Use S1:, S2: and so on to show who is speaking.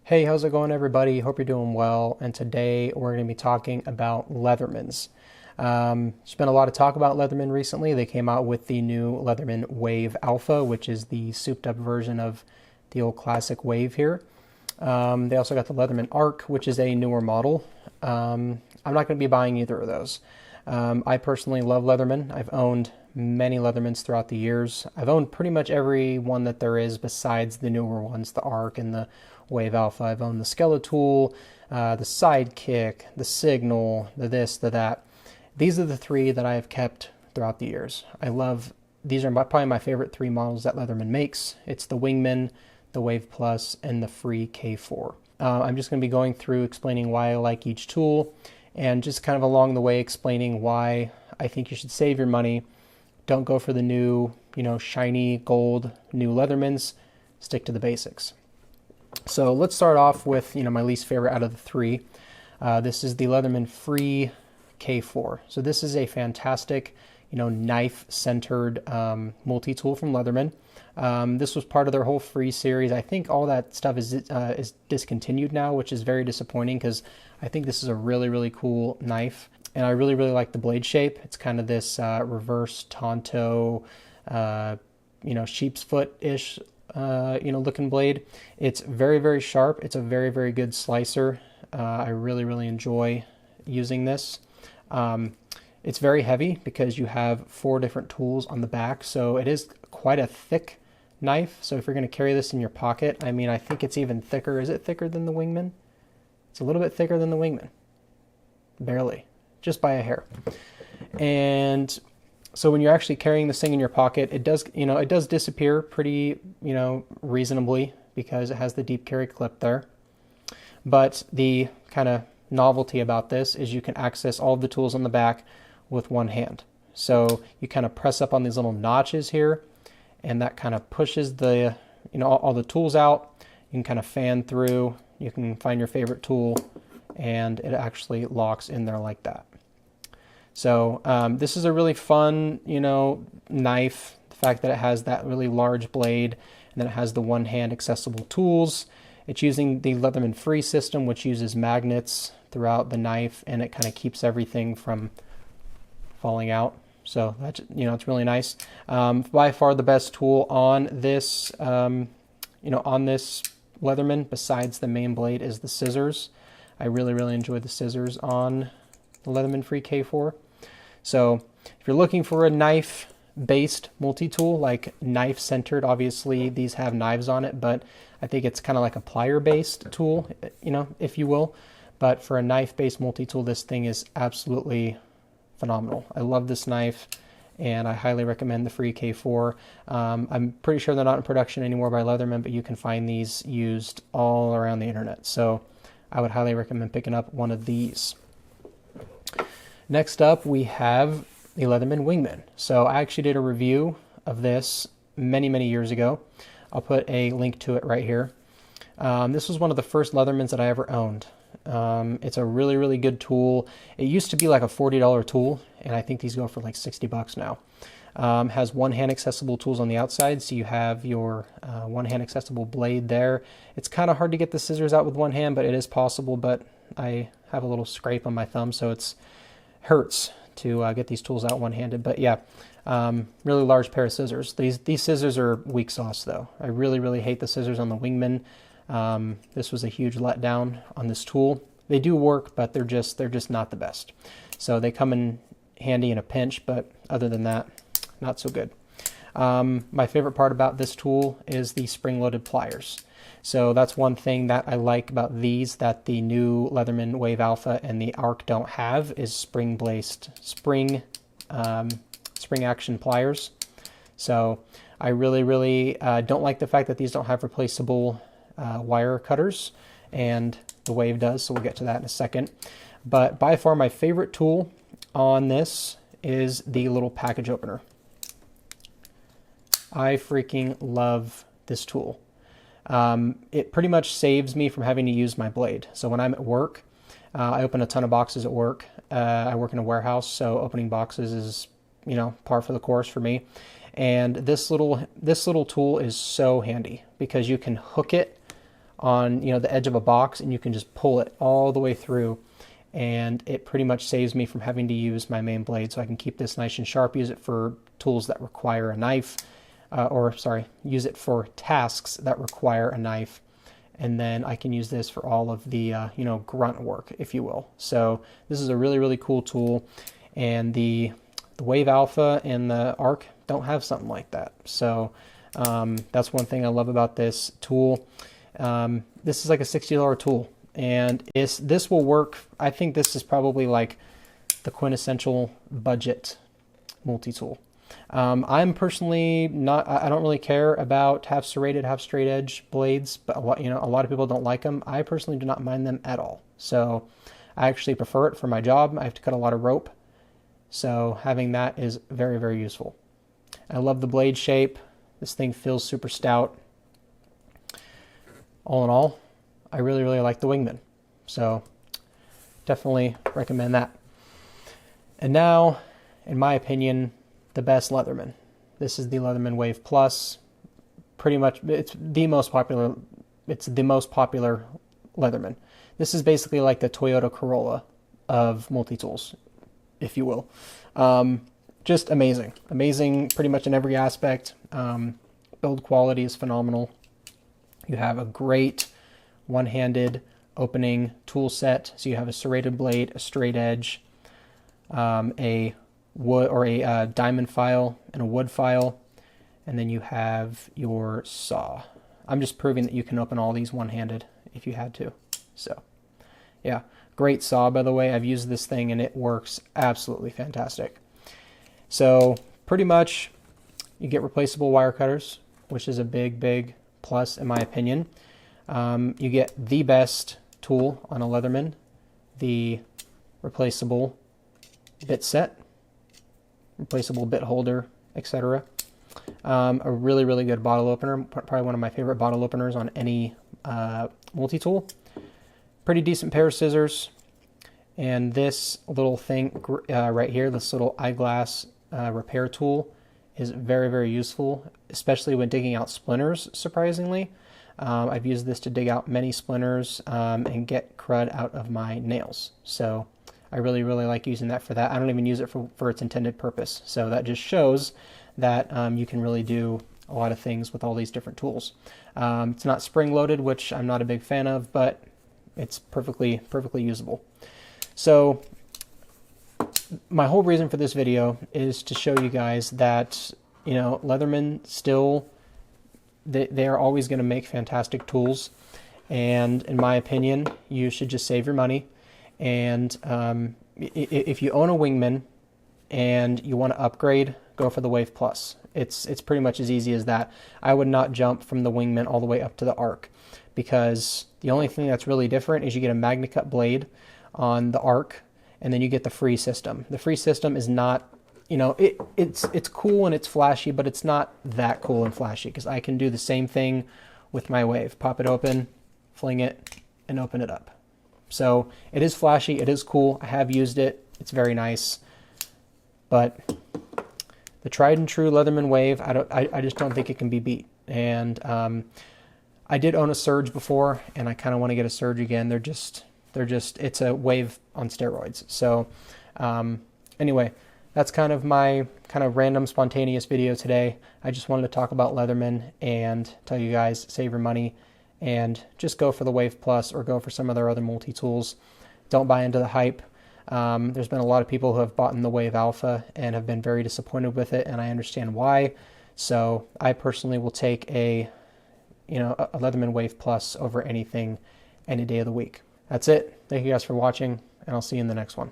S1: Hey, how's it going, everybody? Hope you're doing well. And today we're going to be talking about Leathermans. There's been a lot of talk about Leatherman recently. They came out with the new Leatherman Wave Alpha, which is the souped up version of the old classic Wave here. They also got the Leatherman Arc, which is a newer model. I'm not going to be buying either of those. I personally love Leatherman. I've owned many Leathermans throughout the years. I've owned pretty much every one that there is besides the newer ones, the Arc and the Wave Alpha. I've owned the Skeletool, the Sidekick, the Signal, the this, the that. These are the three that I have kept throughout the years. These are probably my favorite three models that Leatherman makes. It's the Wingman, the Wave Plus, and the Free K4. I'm just going to be going through explaining why I like each tool and just kind of along the way explaining why I think you should save your money. Don't go for the new, shiny gold new Leathermans. Stick to the basics. So let's start off with, my least favorite out of the three. This is the Leatherman Free K4. So this is a fantastic, knife-centered multi-tool from Leatherman. This was part of their whole free series. I think all that stuff is discontinued now, which is very disappointing because I think this is a really, really cool knife. And I really, really like the blade shape. It's kind of this reverse Tonto, sheep's foot-ish, looking blade. It's very, very sharp. It's a very, very good slicer. I really, really enjoy using this. It's very heavy because you have 4 different tools on the back, so it is quite a thick knife. So if you're going to carry this in your pocket, I think it's even thicker. Is it thicker than the Wingman? It's a little bit thicker than the Wingman. Barely. Just by a hair. And so when you're actually carrying this thing in your pocket, it does disappear pretty, reasonably because it has the deep carry clip there. But the kind of novelty about this is you can access all of the tools on the back with one hand. So you kind of press up on these little notches here, and that kind of pushes the, all the tools out. You can kind of fan through. You can find your favorite tool, and it actually locks in there like that. So this is a really fun, knife. The fact that it has that really large blade and then it has the one-hand accessible tools. It's using the Leatherman Free system, which uses magnets throughout the knife, and it kind of keeps everything from falling out. So that's, it's really nice. By far the best tool on this, on this Leatherman, besides the main blade, is the scissors. I really, really enjoy the scissors on the Leatherman Free K4. So if you're looking for a knife-based multi-tool, like knife-centered, obviously these have knives on it, but I think it's kind of like a plier-based tool, if you will. But for a knife-based multi-tool, this thing is absolutely phenomenal. I love this knife, and I highly recommend the Free K4. I'm pretty sure they're not in production anymore by Leatherman, but you can find these used all around the internet. So I would highly recommend picking up one of these. Next up, we have the Leatherman Wingman. So I actually did a review of this many, many years ago. I'll put a link to it right here. This was one of the first Leathermans that I ever owned. It's a really, really good tool. It used to be like a $40 tool, and I think these go for like $60 now. Has one-hand accessible tools on the outside, so you have your one-hand accessible blade there. It's kind of hard to get the scissors out with one hand, but it is possible. But I have a little scrape on my thumb, so it hurts to get these tools out one-handed. But yeah, really large pair of scissors. These scissors are weak sauce, though. I really, really hate the scissors on the Wingman. This was a huge letdown on this tool. They do work, but they're just not the best. So they come in handy in a pinch, but other than that, not so good. My favorite part about this tool is the spring-loaded pliers. So that's one thing that I like about these that the new Leatherman Wave Alpha and the Arc don't have is spring action pliers. So I really, really don't like the fact that these don't have replaceable wire cutters, and the Wave does, so we'll get to that in a second. But by far my favorite tool on this is the little package opener. I freaking love this tool. It pretty much saves me from having to use my blade. So when I'm at work, I open a ton of boxes at work. I work in a warehouse, so opening boxes is, par for the course for me. And this little tool is so handy because you can hook it on, you know, the edge of a box, and you can just pull it all the way through, and it pretty much saves me from having to use my main blade. So I can keep this nice and sharp, use it for tools that require a knife, use it for tasks that require a knife, and then I can use this for all of the you know, grunt work, if you will. So this is a really, really cool tool, and the Wave Alpha and the Arc don't have something like that. So that's one thing I love about this tool. This is like a $60 tool, and this will work. I think this is probably like the quintessential budget multi-tool. I'm personally not, I don't really care about half serrated, half straight edge blades, but a lot of people don't like them. I personally do not mind them at all. So I actually prefer it for my job. I have to cut a lot of rope. So having that is very, very useful. I love the blade shape. This thing feels super stout. All in all, I really, really like the Wingman. So definitely recommend that. And now, in my opinion, the best Leatherman. This is the Leatherman Wave Plus. Pretty much, it's the most popular Leatherman. This is basically like the Toyota Corolla of multi-tools, if you will. Just amazing. Amazing pretty much in every aspect. Build quality is phenomenal. You have a great one-handed opening tool set. So you have a serrated blade, a straight edge, a wood or a diamond file and a wood file, and then you have your saw. I'm just proving that you can open all these one-handed if you had to. So yeah, great saw, by the way. I've used this thing and it works absolutely fantastic. So pretty much you get replaceable wire cutters, which is a big, big plus in my opinion. You get the best tool on a Leatherman, the replaceable bit set, replaceable bit holder, etc. A really, really good bottle opener, probably one of my favorite bottle openers on any multi-tool. Pretty decent pair of scissors, and this little thing right here, this little eyeglass repair tool, is very, very useful, especially when digging out splinters, surprisingly. I've used this to dig out many splinters and get crud out of my nails. So I really, really like using that for that. I don't even use it for its intended purpose. So that just shows that you can really do a lot of things with all these different tools. It's not spring-loaded, which I'm not a big fan of, but it's perfectly usable. So my whole reason for this video is to show you guys that, you know, Leatherman still, they are always going to make fantastic tools, and in my opinion, you should just save your money. And if you own a Wingman and you want to upgrade, go for the Wave Plus. It's pretty much as easy as that. I would not jump from the Wingman all the way up to the Arc, because the only thing that's really different is you get a MagnaCut blade on the Arc, and then you get the free system. The free system is not, you know, it's cool and it's flashy, but it's not that cool and flashy, because I can do the same thing with my Wave. Pop it open, fling it, and open it up. So it is flashy, it is cool. I have used it. It's very nice. But the tried and true Leatherman Wave, I just don't think it can be beat. And I did own a Surge before, and I kind of want to get a Surge again. It's a Wave on steroids. So anyway, that's kind of my random spontaneous video today. I just wanted to talk about Leatherman and tell you guys, save your money and just go for the Wave Plus or go for some of their other multi-tools. Don't buy into the hype. There's been a lot of people who have bought in the Wave Alpha and have been very disappointed with it, and I understand why. So I personally will take a Leatherman Wave Plus over anything any day of the week. That's it. Thank you guys for watching, and I'll see you in the next one.